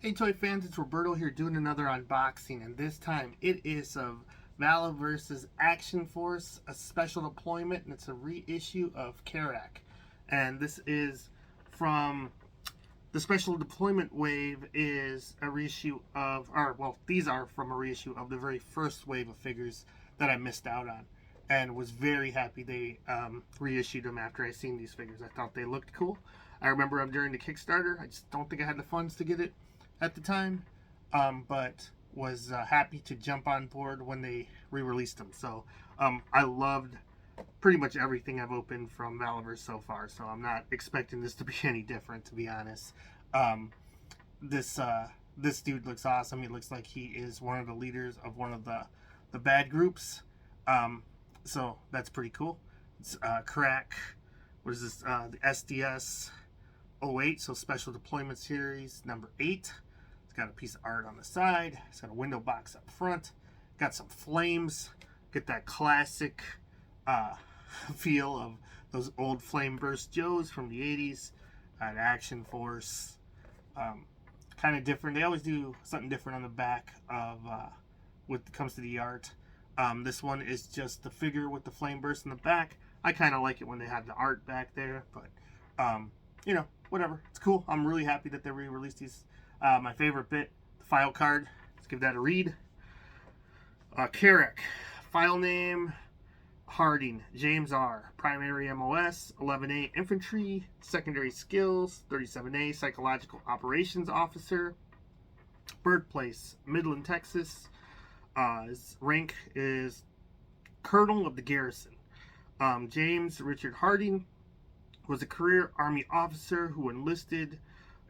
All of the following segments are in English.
Hey toy fans, it's Roberto here doing another unboxing, and this time it is of Valaverse's Action Force, a special deployment, and it's a reissue of Kerak. And this is from the special deployment wave is a reissue of, or well, these are from a reissue of the very first wave of figures that I missed out on, and was very happy they reissued them after I seen these figures. I thought they looked cool. I remember them during the Kickstarter. I just don't think I had the funds to get it at the time, but was happy to jump on board when they re-released them. So I loved pretty much everything I've opened from Valaverse so far, so I'm not expecting this to be any different, to be honest. Um, this dude looks awesome. He looks like he is one of the leaders of one of the bad groups. So that's pretty cool. It's Kerak. What is this? The SDS 08, so Special Deployment Series number 8. It's got a piece of art on the side. It's got a window box up front. Got some flames. Get that classic feel of those old Flame Burst Joes from the 80s. Action Force. Kind of different. They always do something different on the back of when it comes to the art. This one is just the figure with the flame burst in the back. I kind of like it when they have the art back there, but you know, whatever. It's cool. I'm really happy that they re-released these. My favorite bit, the file card. Let's give that a read. Kerak, file name, Harding, James R. Primary MOS, 11A Infantry, secondary skills, 37A Psychological Operations Officer, birthplace, Midland, Texas. His rank is Colonel of the Garrison. James Richard Harding was a career Army officer who enlisted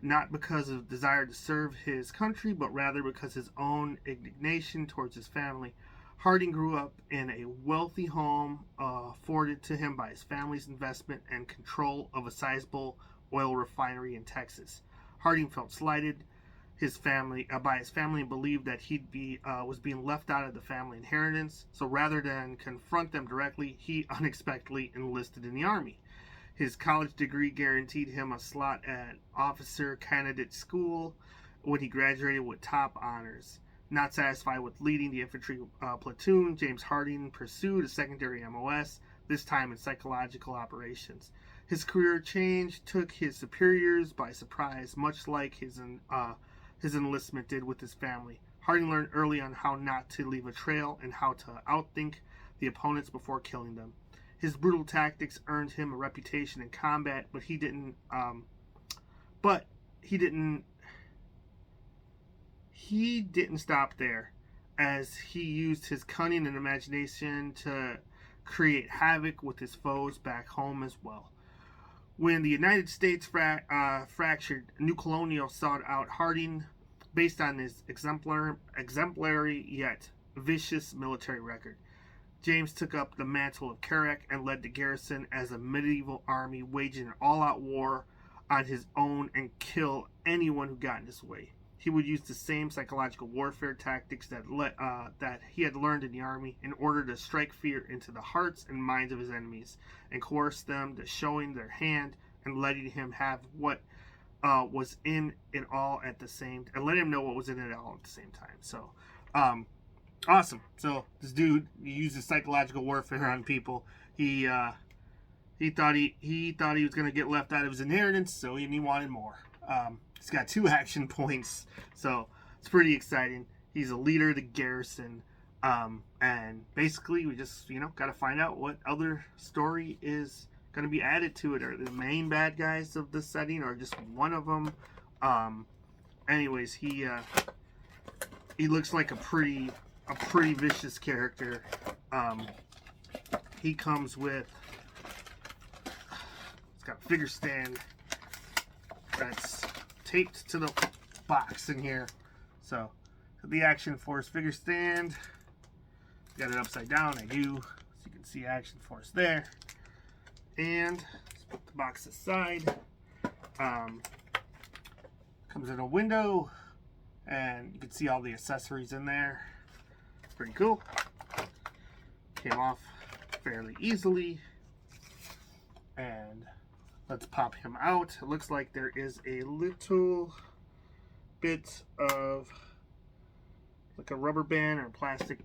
not because of desire to serve his country, but rather because his own indignation towards his family. Harding grew up in a wealthy home afforded to him by his family's investment and control of a sizable oil refinery in Texas. Harding felt slighted by his family and believed that he was being left out of the family inheritance. So rather than confront them directly, he unexpectedly enlisted in the Army. His college degree guaranteed him a slot at officer candidate school when he graduated with top honors. Not satisfied with leading the infantry platoon, James Harding pursued a secondary MOS, this time in psychological operations. His career change took his superiors by surprise, much like his enlistment did with his family. Harding learned early on how not to leave a trail and how to outthink the opponents before killing them. His brutal tactics earned him a reputation in combat, but he didn't. He didn't stop there, as he used his cunning and imagination to create havoc with his foes back home as well. When the United States fractured, New Colonial sought out Harding based on his exemplary yet vicious military record. James took up the mantle of Kerak and led the garrison as a medieval army, waging an all-out war on his own and kill anyone who got in his way. He would use the same psychological warfare tactics that he had learned in the army in order to strike fear into the hearts and minds of his enemies and coerce them to showing their hand and letting him have what was in it all at the same, and let him know what was in it all at the same time. So, awesome. So this dude, he uses psychological warfare on people. He thought he was gonna get left out of his inheritance, so he wanted more. He's got 2 action points, so it's pretty exciting. He's a leader of the garrison, and basically we just got to find out what other story is going to be added to it. Are the main bad guys of the setting, or just one of them? Anyways, he looks like a pretty vicious character. He comes with, it's got a figure stand that's taped to the box in here. So the Action Force figure stand, got it upside down. I do, so you can see Action Force there. And let's put the box aside. Comes in a window, and you can see all the accessories in there. Pretty cool. Came off fairly easily. And let's pop him out. It looks like there is a little bit of like a rubber band or plastic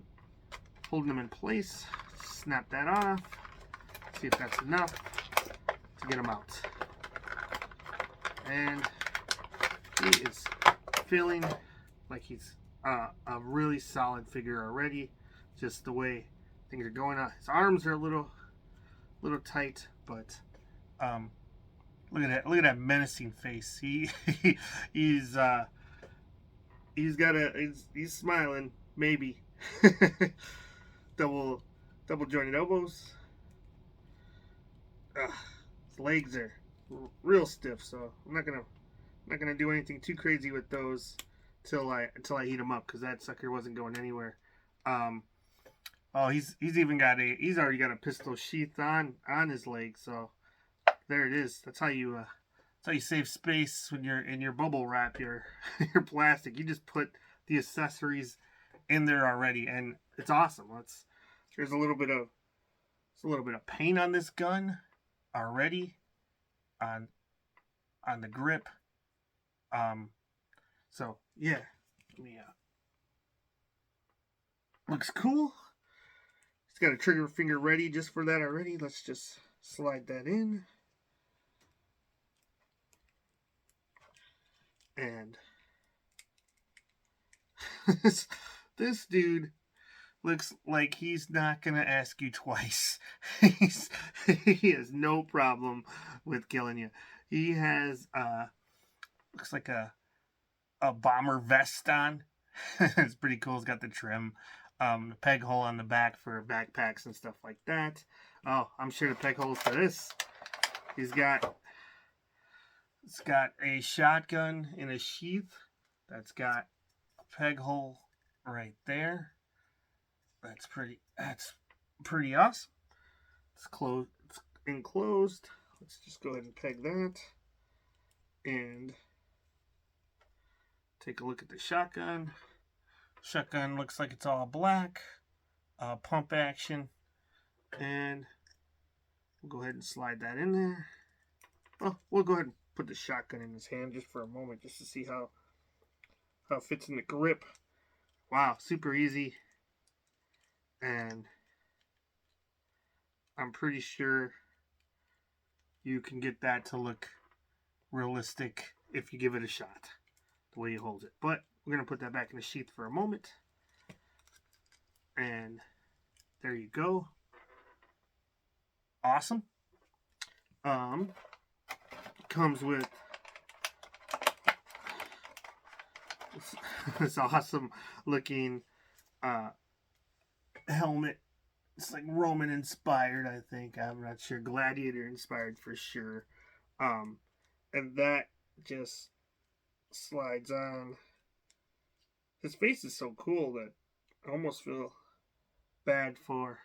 holding them in place. Snap that off. See if that's enough to get them out. And he is feeling like he's a really solid figure already. Just the way things are going on. His arms are a little tight, but look at that menacing face. He's smiling, maybe. double jointed elbows. His legs are real stiff, so I'm not gonna do anything too crazy with those until I heat them up, because that sucker wasn't going anywhere. Oh, he's already got a pistol sheath on his leg, so there it is. That's how you save space when you're in your bubble wrap, your plastic. You just put the accessories in there already, and it's awesome. There's a little bit of paint on this gun already on the grip. So yeah, looks cool. He's got a trigger finger ready just for that already. Let's just slide that in. And this dude looks like he's not gonna ask you twice. He has no problem with killing you. He has looks like a bomber vest on. It's pretty cool. It's got the trim, the peg hole on the back for backpacks and stuff like that. Oh, I'm sure the peg holes for this. It's got a shotgun in a sheath. That's got a peg hole right there. That's pretty awesome. It's closed. It's enclosed. Let's just go ahead and peg that. And take a look at the shotgun. Shotgun looks like it's all black. Pump action. And we'll go ahead and slide that in there. Well, we'll go ahead and put the shotgun in his hand just for a moment, just to see how it fits in the grip. Wow, super easy. And I'm pretty sure you can get that to look realistic if you give it a shot, the way you hold it. But we're going to put that back in the sheath for a moment. And there you go. Awesome. Comes with this awesome looking helmet. It's like Roman inspired, I think. I'm not sure. Gladiator inspired for sure. And that just slides on. His face is so cool that I almost feel bad for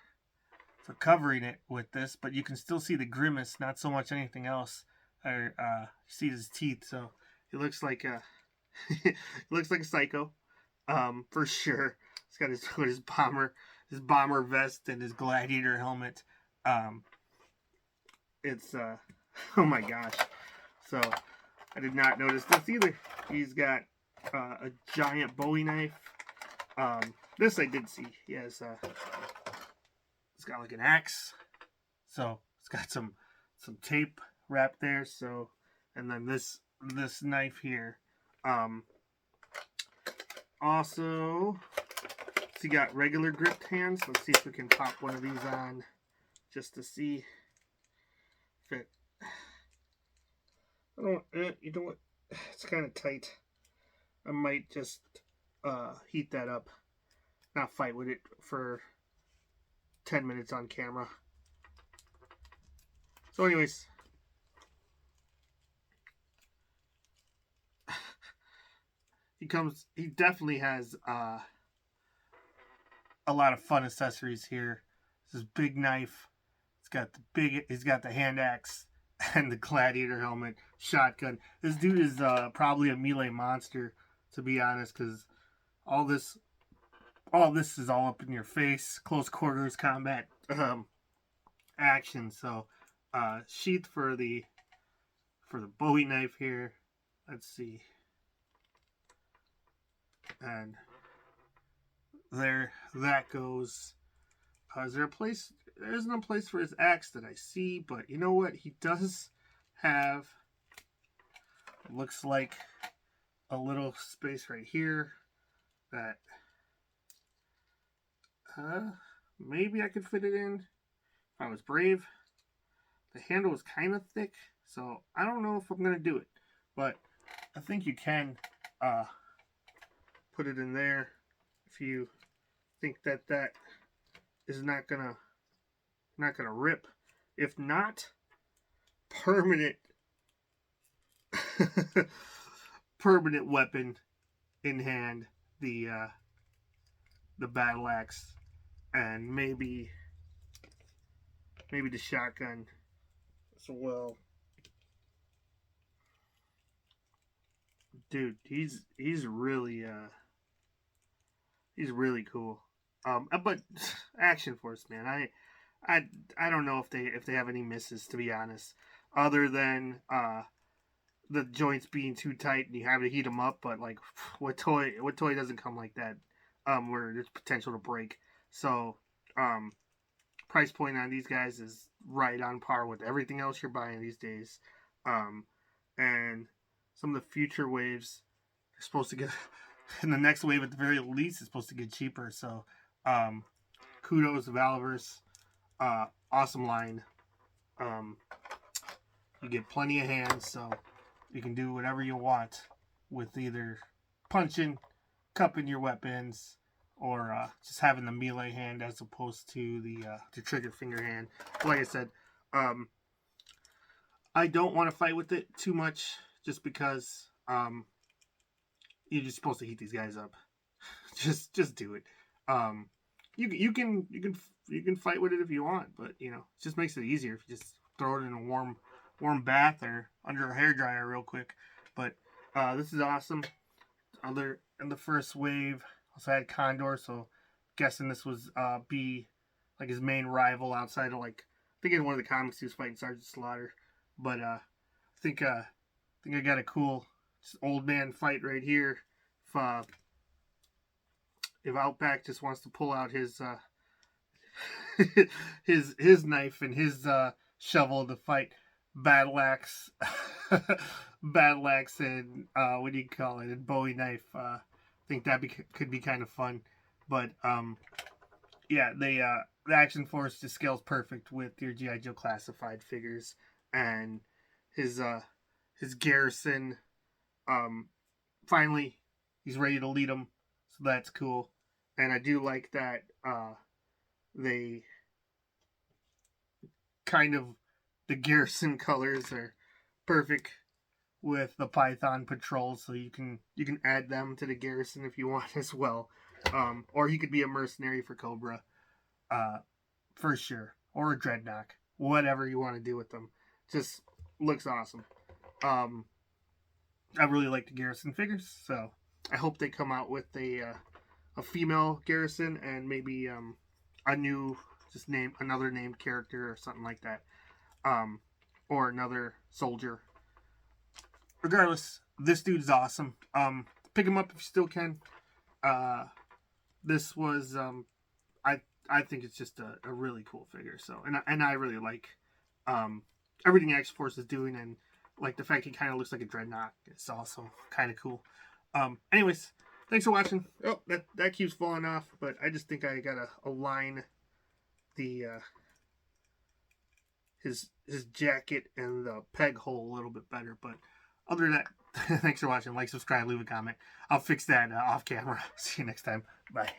covering it with this, but you can still see the grimace, not so much anything else. Or see his teeth, so he looks like a he looks like a psycho, for sure. He's got his bomber vest and his gladiator helmet. It's oh my gosh. So I did not notice this either. He's got a giant Bowie knife. This I did see. He has it's got like an axe. So it's got some tape wrapped there. So, and then this knife here. Also, he got regular gripped hands. Let's see if we can pop one of these on just to see if it. You know what? It's kind of tight. I might just heat that up, not fight with it for 10 minutes on camera. So anyways, he definitely has a lot of fun accessories here. This big knife. He's got the hand axe and the gladiator helmet, shotgun. This dude is probably a melee monster, to be honest, because all this is all up in your face, close quarters combat action. So sheath for the Bowie knife here. Let's see. And there that goes. Is there a place? There isn't a place for his axe that I see, but you know what? He does have, looks like, a little space right here that maybe I could fit it in if I was brave. The handle is kind of thick, so I don't know if I'm going to do it, but I think you can put it in there if you think that that is not gonna rip. If not, permanent permanent weapon in hand, the battle axe, and maybe the shotgun as well. Dude, he's really cool. But Action Force, man, I don't know if they have any misses, to be honest, other than the joints being too tight and you have to heat them up. But like, what toy doesn't come like that? Where there's potential to break. So price point on these guys is right on par with everything else you're buying these days. And some of the future waves are supposed to get in the next wave at the very least is supposed to get cheaper. So kudos to Valaverse. Awesome line. You get plenty of hands, so you can do whatever you want with either punching, cupping your weapons, or just having the melee hand as opposed to the trigger finger hand. Like I said, I don't want to fight with it too much, just because you're just supposed to heat these guys up. just do it. You can fight with it if you want, but you know, it just makes it easier if you just throw it in a warm bath or under a hairdryer real quick. But this is awesome. In the first wave, also had Condor, so guessing this was be like his main rival outside of, like, I think in one of the comics he was fighting Sergeant Slaughter. But I think I got a cool old man fight right here. If Outback just wants to pull out his his knife and his shovel to fight Battle Axe, Battle Axe, and what do you call it? And Bowie knife. I think that could be kind of fun. But yeah, the Action Force just scales perfect with your G.I. Joe classified figures, and his garrison. Finally, he's ready to lead them, so that's cool. And I do like that they kind of, the garrison colors are perfect with the Python patrol, so you can add them to the garrison if you want as well. Or he could be a mercenary for Cobra, for sure, or a Dreadnought, whatever you want to do with them. Just looks awesome. I really like the garrison figures, so I hope they come out with a female garrison and maybe a new, just another named character or something like that, or another soldier. Regardless, this dude's awesome. Pick him up if you still can. This was I think it's just a really cool figure. So and I really like everything Action Force is doing, and like the fact he kind of looks like a Dreadnought. It's also kind of cool. Anyways, thanks for watching. Oh, that keeps falling off, but I just think I gotta align the his jacket and the peg hole a little bit better. But other than that, thanks for watching. Like, subscribe, leave a comment. I'll fix that off camera. See you next time. Bye.